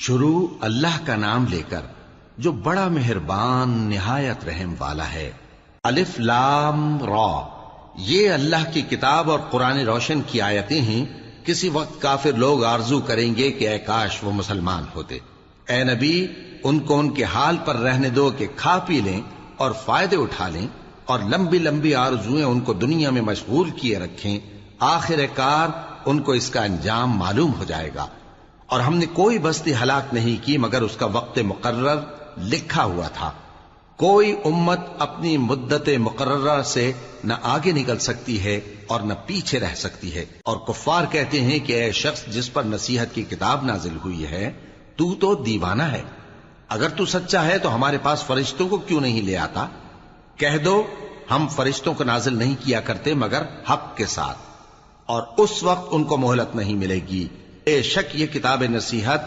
شروع اللہ کا نام لے کر جو بڑا مہربان نہایت رحم والا ہے۔ الف لام را، یہ اللہ کی کتاب اور قرآن روشن کی آیتیں ہیں۔ کسی وقت کافر لوگ آرزو کریں گے کہ اے کاش وہ مسلمان ہوتے۔ اے نبی، ان کو ان کے حال پر رہنے دو کہ کھا پی لیں اور فائدے اٹھا لیں، اور لمبی لمبی آرزویں ان کو دنیا میں مشغول کیے رکھیں۔ آخر کار ان کو اس کا انجام معلوم ہو جائے گا۔ اور ہم نے کوئی بستی ہلاک نہیں کی مگر اس کا وقت مقرر لکھا ہوا تھا۔ کوئی امت اپنی مدت مقررہ سے نہ آگے نکل سکتی ہے اور نہ پیچھے رہ سکتی ہے۔ اور کفار کہتے ہیں کہ اے شخص جس پر نصیحت کی کتاب نازل ہوئی ہے، تو دیوانہ ہے۔ اگر تو سچا ہے تو ہمارے پاس فرشتوں کو کیوں نہیں لے آتا؟ کہہ دو ہم فرشتوں کو نازل نہیں کیا کرتے مگر حق کے ساتھ، اور اس وقت ان کو مہلت نہیں ملے گی۔ بے شک یہ کتاب نصیحت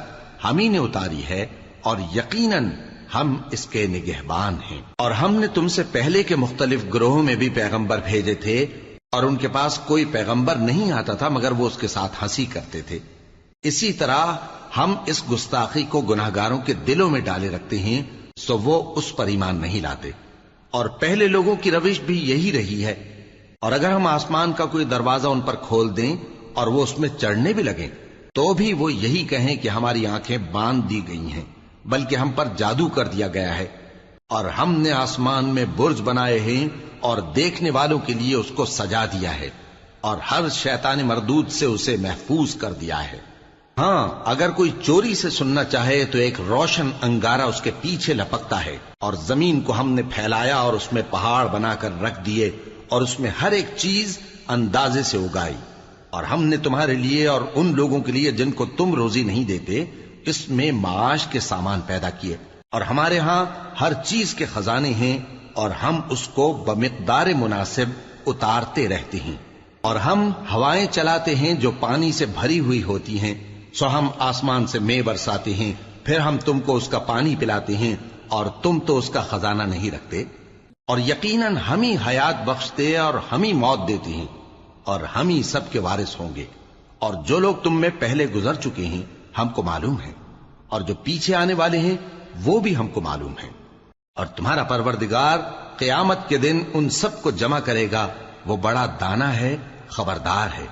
ہم ہی نے اتاری ہے، اور یقیناً ہم اس کے نگہبان ہیں۔ اور ہم نے تم سے پہلے کے مختلف گروہوں میں بھی پیغمبر بھیجے تھے، اور ان کے پاس کوئی پیغمبر نہیں آتا تھا مگر وہ اس کے ساتھ ہنسی کرتے تھے۔ اسی طرح ہم اس گستاخی کو گناہگاروں کے دلوں میں ڈالے رکھتے ہیں، سو وہ اس پر ایمان نہیں لاتے۔ اور پہلے لوگوں کی روش بھی یہی رہی ہے۔ اور اگر ہم آسمان کا کوئی دروازہ ان پر کھول دیں اور وہ اس میں چڑھنے بھی لگیں تو بھی وہ یہی کہیں کہ ہماری آنکھیں باندھ دی گئی ہیں، بلکہ ہم پر جادو کر دیا گیا ہے۔ اور ہم نے آسمان میں برج بنائے ہیں اور دیکھنے والوں کے لیے اس کو سجا دیا ہے، اور ہر شیطان مردود سے اسے محفوظ کر دیا ہے۔ ہاں، اگر کوئی چوری سے سننا چاہے تو ایک روشن انگارہ اس کے پیچھے لپکتا ہے۔ اور زمین کو ہم نے پھیلایا اور اس میں پہاڑ بنا کر رکھ دیے، اور اس میں ہر ایک چیز اندازے سے اگائی۔ اور ہم نے تمہارے لیے اور ان لوگوں کے لیے جن کو تم روزی نہیں دیتے اس میں معاش کے سامان پیدا کیے، اور ہمارے ہاں ہر چیز کے خزانے ہیں، اور ہم اس کو بمقدار مناسب اتارتے رہتے ہیں۔ اور ہم ہوائیں چلاتے ہیں جو پانی سے بھری ہوئی ہوتی ہیں، سو ہم آسمان سے مے برساتے ہیں، پھر ہم تم کو اس کا پانی پلاتے ہیں، اور تم تو اس کا خزانہ نہیں رکھتے۔ اور یقیناً ہم ہی حیات بخشتے اور ہم ہی موت دیتے ہیں، اور ہم ہی سب کے وارث ہوں گے۔ اور جو لوگ تم میں پہلے گزر چکے ہیں ہم کو معلوم ہے، اور جو پیچھے آنے والے ہیں وہ بھی ہم کو معلوم ہے۔ اور تمہارا پروردگار قیامت کے دن ان سب کو جمع کرے گا، وہ بڑا دانا ہے، خبردار ہے۔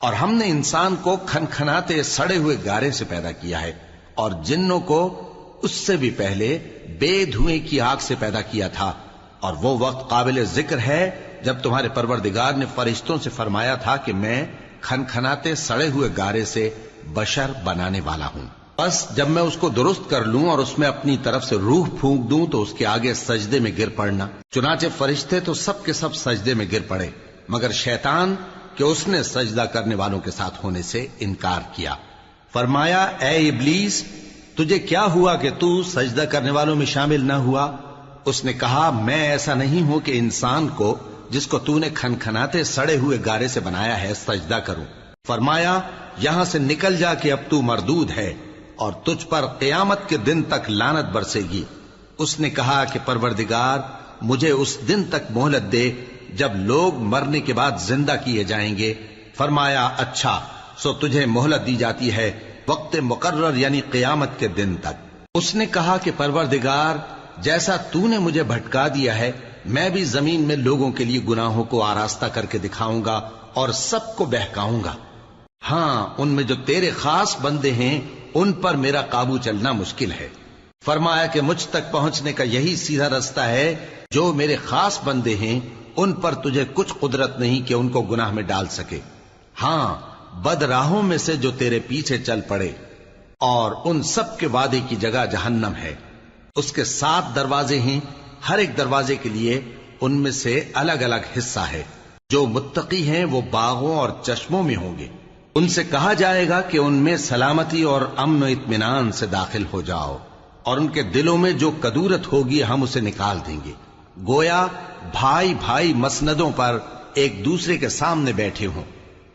اور ہم نے انسان کو کھنکھناتے سڑے ہوئے گارے سے پیدا کیا ہے، اور جنوں کو اس سے بھی پہلے بے دھوئیں کی آگ سے پیدا کیا تھا۔ اور وہ وقت قابل ذکر ہے جب تمہارے پروردگار نے فرشتوں سے فرمایا تھا کہ میں کھنکھناتے سڑے ہوئے گارے سے بشر بنانے والا ہوں، بس جب میں اس کو درست کر لوں اور اس میں اپنی طرف سے روح پھونک دوں تو اس کے آگے سجدے میں گر پڑنا۔ چنانچہ فرشتے تو سب کے سب سجدے میں گر پڑے مگر شیطان کہ اس نے سجدہ کرنے والوں کے ساتھ ہونے سے انکار کیا۔ فرمایا اے ابلیس، تجھے کیا ہوا کہ تو سجدہ کرنے والوں میں شامل نہ ہوا؟ اس نے کہا میں ایسا نہیں ہوں کہ انسان کو جس کو تو نے کھنکھناتے سڑے ہوئے گارے سے بنایا ہے سجدہ کروں۔ فرمایا یہاں سے نکل جا کہ اب تو مردود ہے اور تجھ پر قیامت کے دن تک لعنت برسے گی۔ اس نے کہا کہ پروردگار مجھے اس دن تک مہلت دے جب لوگ مرنے کے بعد زندہ کیے جائیں گے۔ فرمایا اچھا، سو تجھے مہلت دی جاتی ہے وقت مقرر یعنی قیامت کے دن تک۔ اس نے کہا کہ پروردگار جیسا تو نے مجھے بھٹکا دیا ہے میں بھی زمین میں لوگوں کے لیے گناہوں کو آراستہ کر کے دکھاؤں گا اور سب کو بہکاؤں گا۔ ہاں، ان میں جو تیرے خاص بندے ہیں ان پر میرا قابو چلنا مشکل ہے۔ فرمایا کہ مجھ تک پہنچنے کا یہی سیدھا رستہ ہے، جو میرے خاص بندے ہیں ان پر تجھے کچھ قدرت نہیں کہ ان کو گناہ میں ڈال سکے۔ ہاں، بد راہوں میں سے جو تیرے پیچھے چل پڑے، اور ان سب کے وعدے کی جگہ جہنم ہے۔ اس کے 7 دروازے ہیں، ہر ایک دروازے کے لیے ان میں سے الگ الگ حصہ ہے۔ جو متقی ہیں وہ باغوں اور چشموں میں ہوں گے۔ ان سے کہا جائے گا کہ ان میں سلامتی اور امن و اطمینان سے داخل ہو جاؤ، اور ان کے دلوں میں جو کدورت ہوگی ہم اسے نکال دیں گے، گویا بھائی بھائی مسندوں پر ایک دوسرے کے سامنے بیٹھے ہوں۔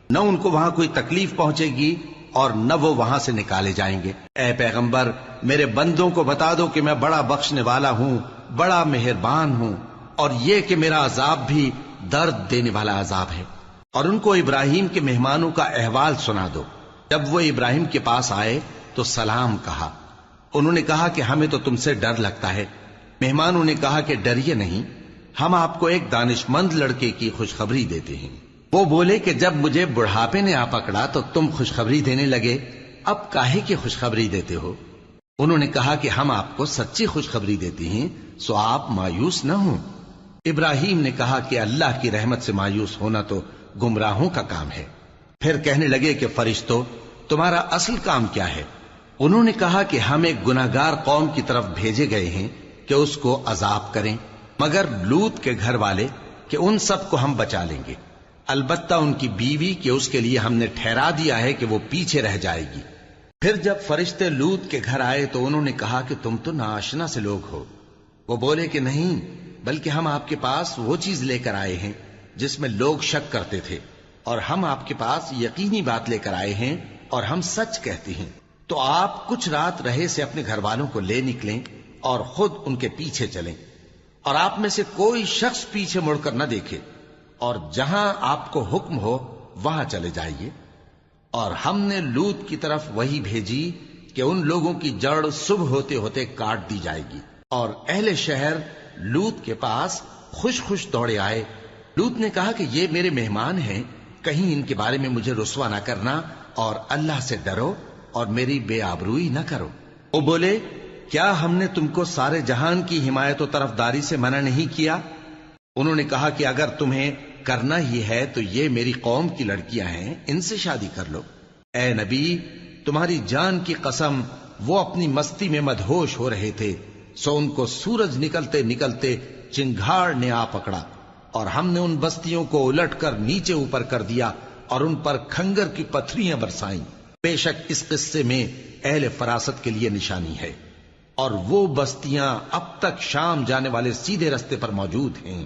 نہ ان کو وہاں کوئی تکلیف پہنچے گی اور نہ وہ وہاں سے نکالے جائیں گے۔ اے پیغمبر میرے بندوں کو بتا دو کہ میں بڑا بخشنے والا ہوں، بڑا مہربان ہوں، اور یہ کہ میرا عذاب بھی درد دینے والا عذاب ہے۔ اور ان کو ابراہیم کے مہمانوں کا احوال سنا دو۔ جب وہ ابراہیم کے پاس آئے تو سلام کہا، انہوں نے کہا کہ ہمیں تو تم سے ڈر لگتا ہے۔ مہمانوں نے کہا کہ ڈریے نہیں، ہم آپ کو ایک دانشمند لڑکے کی خوشخبری دیتے ہیں۔ وہ بولے کہ جب مجھے بڑھاپے نے آ پکڑا تو تم خوشخبری دینے لگے، اب کاہے کی خوشخبری دیتے ہو؟ انہوں نے کہا کہ ہم آپ کو سچی خوشخبری دیتے ہیں، سو آپ مایوس نہ ہوں۔ ابراہیم نے کہا کہ اللہ کی رحمت سے مایوس ہونا تو گمراہوں کا کام ہے۔ پھر کہنے لگے کہ فرشتوں، تمہارا اصل کام کیا ہے؟ انہوں نے کہا کہ ہم ایک گناہگار قوم کی طرف بھیجے گئے ہیں کہ اس کو عذاب کریں، مگر لوط کے گھر والے کہ ان سب کو ہم بچا لیں گے، البتہ ان کی بیوی کہ اس کے لیے ہم نے ٹھہرا دیا ہے کہ وہ پیچھے رہ جائے گی۔ پھر جب فرشتے لوط کے گھر آئے تو انہوں نے کہا کہ تم تو ناآشنا سے لوگ ہو۔ وہ بولے کہ نہیں، بلکہ ہم آپ کے پاس وہ چیز لے کر آئے ہیں جس میں لوگ شک کرتے تھے، اور ہم آپ کے پاس یقینی بات لے کر آئے ہیں اور ہم سچ کہتے ہیں۔ تو آپ کچھ رات رہے سے اپنے گھر والوں کو لے نکلیں اور خود ان کے پیچھے چلیں، اور آپ میں سے کوئی شخص پیچھے مڑ کر نہ دیکھے، اور جہاں آپ کو حکم ہو وہاں چلے جائیے۔ اور ہم نے لوط کی طرف وہی بھیجی کہ ان لوگوں کی جڑ صبح ہوتے ہوتے کاٹ دی جائے گی، اور اہل شہر لوط کے پاس خوش خوش دوڑے آئے۔ لوط نے کہا کہ یہ میرے مہمان ہیں، کہیں ان کے بارے میں مجھے رسوا نہ کرنا، اور اللہ سے ڈرو اور میری بے آبروئی نہ کرو۔ وہ بولے، کیا ہم نے تم کو سارے جہان کی حمایت و طرفداری سے منع نہیں کیا؟ انہوں نے کہا کہ اگر تمہیں کرنا ہی ہے تو یہ میری قوم کی لڑکیاں ہیں، ان سے شادی کر لو۔ اے نبی، تمہاری جان کی قسم، وہ اپنی مستی میں مدہوش ہو رہے تھے، سو ان کو سورج نکلتے نکلتے چنگھاڑ نے آ پکڑا، اور ہم نے ان بستیوں کو الٹ کر نیچے اوپر کر دیا اور ان پر کھنگر کی پتھریاں برسائیں۔ بے شک اس قصے میں اہل فراست کے لیے نشانی ہے، اور وہ بستیاں اب تک شام جانے والے سیدھے رستے پر موجود ہیں۔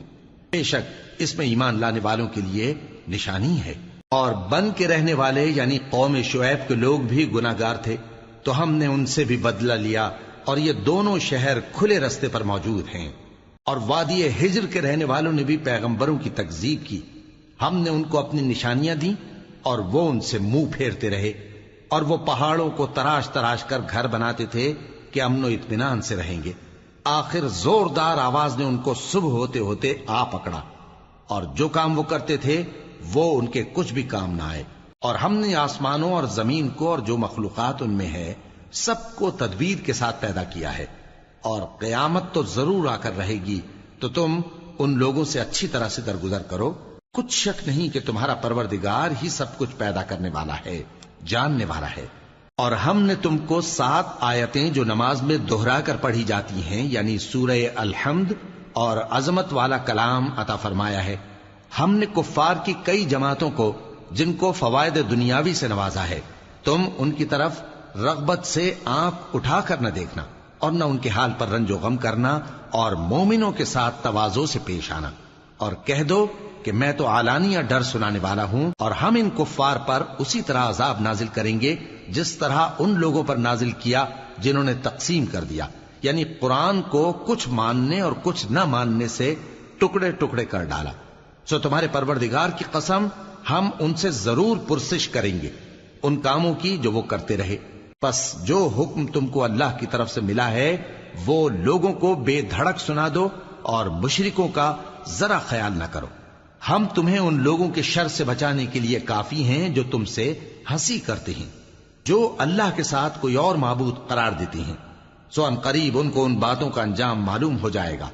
بے شک اس میں ایمان لانے والوں کے لیے نشانی ہے۔ اور بن کے رہنے والے یعنی قوم شعیب کے لوگ بھی گناہگار تھے، تو ہم نے ان سے بھی بدلہ لیا، اور یہ دونوں شہر کھلے رستے پر موجود ہیں۔ اور وادی ہجر کے رہنے والوں نے بھی پیغمبروں کی تکذیب کی، ہم نے ان کو اپنی نشانیاں دی اور وہ ان سے منہ پھیرتے رہے، اور وہ پہاڑوں کو تراش تراش کر گھر بناتے تھے کہ امن و اطمینان سے رہیں گے۔ آخر زوردار آواز نے ان کو صبح ہوتے ہوتے آ پکڑا، اور جو کام وہ کرتے تھے وہ ان کے کچھ بھی کام نہ آئے۔ اور ہم نے آسمانوں اور زمین کو اور جو مخلوقات ان میں ہے سب کو تدبیر کے ساتھ پیدا کیا ہے، اور قیامت تو ضرور آ کر رہے گی، تو تم ان لوگوں سے اچھی طرح سے درگزر کرو۔ کچھ شک نہیں کہ تمہارا پروردگار ہی سب کچھ پیدا کرنے والا ہے، جاننے والا ہے۔ اور ہم نے تم کو 7 آیتیں جو نماز میں دہرا کر پڑھی جاتی ہیں، یعنی سورہ الحمد اور عظمت والا کلام عطا فرمایا ہے۔ ہم نے کفار کی کئی جماعتوں کو جن کو فوائد دنیاوی سے نوازا ہے، تم ان کی طرف رغبت سے آنکھ اٹھا کر نہ دیکھنا، اور نہ ان کے حال پر رنج و غم کرنا، اور مومنوں کے ساتھ تواضع سے پیش آنا، اور کہہ دو کہ میں تو اعلانیہ ڈر سنانے والا ہوں، اور ہم ان کفار پر اسی طرح عذاب نازل کریں گے جس طرح ان لوگوں پر نازل کیا جنہوں نے تقسیم کر دیا، یعنی قرآن کو کچھ ماننے اور کچھ نہ ماننے سے ٹکڑے ٹکڑے کر ڈالا۔ سو تمہارے پروردگار کی قسم، ہم ان سے ضرور پرسش کریں گے ان کاموں کی جو وہ کرتے رہے۔ پس جو حکم تم کو اللہ کی طرف سے ملا ہے وہ لوگوں کو بے دھڑک سنا دو، اور مشرکوں کا ذرا خیال نہ کرو۔ ہم تمہیں ان لوگوں کے شر سے بچانے کے لیے کافی ہیں جو تم سے ہنسی کرتے ہیں، جو اللہ کے ساتھ کوئی اور معبود قرار دیتی ہیں، سو ان قریب ان کو ان باتوں کا انجام معلوم ہو جائے گا۔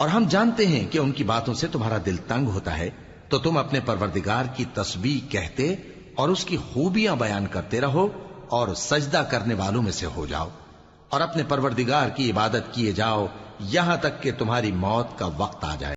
اور ہم جانتے ہیں کہ ان کی باتوں سے تمہارا دل تنگ ہوتا ہے، تو تم اپنے پروردگار کی تسبیح کہتے اور اس کی خوبیاں بیان کرتے رہو، اور سجدہ کرنے والوں میں سے ہو جاؤ، اور اپنے پروردگار کی عبادت کیے جاؤ یہاں تک کہ تمہاری موت کا وقت آ جائے۔